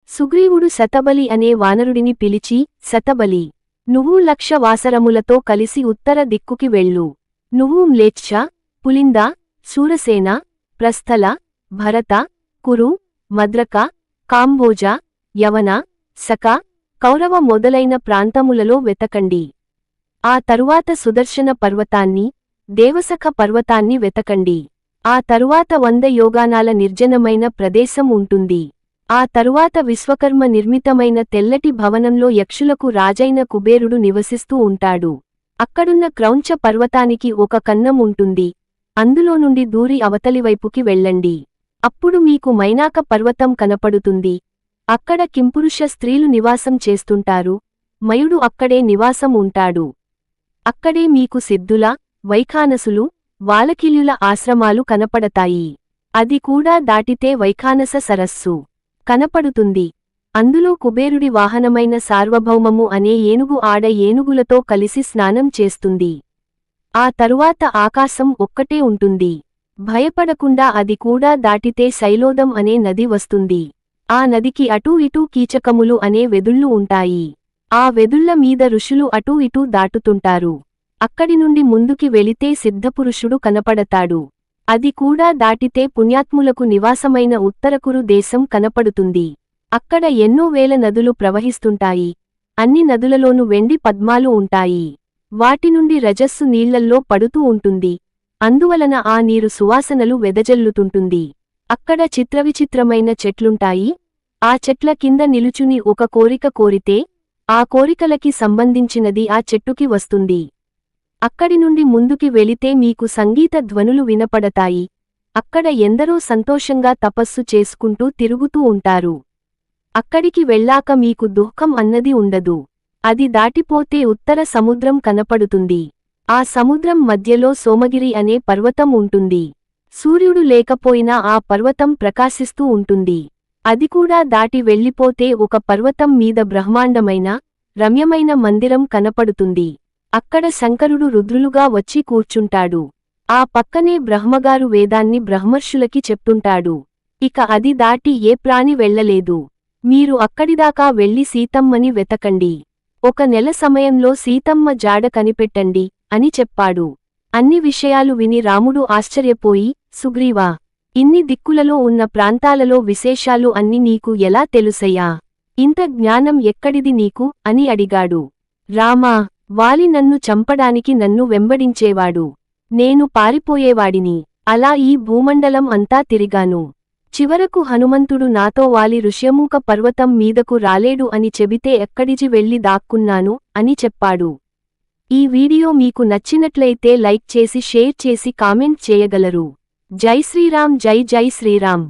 సుగ్రీవుడు శతబలి అనే వానరుడిని పిలిచి, శతబలి, నువ్వు 1,00,000 వాసరములతో కలిసి ఉత్తర దిక్కుకి వెళ్ళు. నువ్వు మ్లేచ్ఛ, పులింద, శూరసేన, ప్రస్థల, భరత, కురు, మద్రక, కాంభోజ, యవన, సక, కౌరవ మొదలైన ప్రాంతములలో వెతకండి. ఆ తరువాత సుదర్శన పర్వతాన్ని, దేవసఖ పర్వతాన్ని వెతకండి. ఆ తరువాత 100 యోగానాల నిర్జనమైన ప్రదేశం ఉంటుంది. ఆ తరువాత విశ్వకర్మ నిర్మితమైన తెల్లటి భవనంలో యక్షులకు రాజైన కుబేరుడు నివసిస్తూ ఉంటాడు. అక్కడున్న క్రౌంచ పర్వతానికి ఒక కన్నం ఉంటుంది. అందులో నుండి దూరి అవతలివైపుకి వెళ్ళండి. అప్పుడు మీకు మైనాక పర్వతం కనపడుతుంది. అక్కడ కింపురుష స్త్రీలు నివాసం చేస్తుంటారు. మయుడు అక్కడే నివాసం ఉంటాడు. అక్కడే మీకు సిద్ధుల, వైఖానసులు, వాలకిల్యుల ఆశ్రమాలు కనపడతాయి. అది కూడా దాటితే వైఖానస సరస్సు కనపడుతుంది. అందులో కుబేరుడి వాహనమైన సార్వభౌమము అనే ఏనుగు ఆడ ఏనుగులతో కలిసి స్నానం చేస్తుంది. ఆ తరువాత ఆకాశం ఒక్కటే ఉంటుంది. భయపడకుండా అది కూడా దాటితే శైలోదం అనే నది వస్తుంది. ఆ నదికి అటూ ఇటూ కీచకములు అనే వెదుళ్ళు ఉంటాయి. ఆ వెదుళ్ల మీద ఋషులు అటూ ఇటూ దాటుతుంటారు. అక్కడి నుండి ముందుకి వెళితే సిద్ధపురుషుడు కనపడతాడు. అది కూడా దాటితే పుణ్యాత్ములకు నివాసమైన ఉత్తరకురు దేశం కనపడుతుంది. అక్కడ ఎన్నో వేల నదులు ప్రవహిస్తుంటాయి. అన్ని నదులలోనూ వెండి పద్మాలు ఉంటాయి. వాటి నుండి రజస్సు నీళ్లల్లో పడుతూ ఉంటుంది. అందువలన ఆ నీరు సువాసనలు వెదజల్లుతుంటుంది. అక్కడ చిత్రవిచిత్రమైన చెట్లుంటాయి. ఆ చెట్ల కింద నిలుచుని ఒక కోరిక కోరితే ఆ కోరికలకి సంబంధించినది ఆ చెట్టుకి వస్తుంది. అక్కడి నుండి ముందుకి వెళితే మీకు సంగీత ధ్వనులు వినపడతాయి. అక్కడ ఎందరో సంతోషంగా తపస్సు చేసుకుంటూ తిరుగుతూ ఉంటారు. అక్కడికి వెళ్ళాక మీకు దుఃఖం అన్నది ఉండదు. అది దాటిపోతే ఉత్తర సముద్రం కనపడుతుంది. ఆ సముద్రం మధ్యలో సోమగిరి అనే పర్వతం ఉంటుంది. సూర్యుడు లేకపోయినా ఆ పర్వతం ప్రకాశిస్తూ ఉంటుంది. అది కూడా దాటి వెళ్ళిపోతే ఒక పర్వతం మీద బ్రహ్మాండమైన, రమ్యమైన మందిరం కనపడుతుంది. అక్కడ శంకరుడు రుద్రులుగా వచ్చి కూర్చుంటాడు. ఆ పక్కనే బ్రహ్మగారు వేదాన్ని బ్రహ్మర్షులకి చెప్తుంటాడు. ఇక అది దాటి ఏ ప్రాణి వెళ్ళలేదు. మీరు అక్కడిదాకా వెళ్ళి సీతమ్మని వెతకండి. 1 నెల సమయంలో సీతమ్మ జాడ కనిపెట్టండి అని చెప్పాడు. అన్ని విషయాలు విని రాముడు ఆశ్చర్యపోయి, సుగ్రీవా, ఇన్ని దిక్కులలో ఉన్న ప్రాంతాలలో విశేషాలు అన్ని నీకు ఎలా తెలుసయ్యా? ఇంత జ్ఞానం ఎక్కడిది నీకు అని అడిగాడు. రామా, వాలి నన్ను చంపడానికి నన్ను వెంబడించేవాడు. నేను పారిపోయేవాడిని. అలా ఈ భూమండలం అంతా తిరిగాను. చివరకు హనుమంతుడు నాతో వాలి ఋష్యమూక పర్వతం మీదకు రాలేడు అని చెబితే ఎక్కడికి వెళ్లి దాక్కున్నాను అని చెప్పాడు. ఈ వీడియో మీకు నచ్చినట్లయితే లైక్ చేసి షేర్ చేసి కామెంట్ చేయగలరు. జై శ్రీరామ్, జై జై శ్రీరామ్.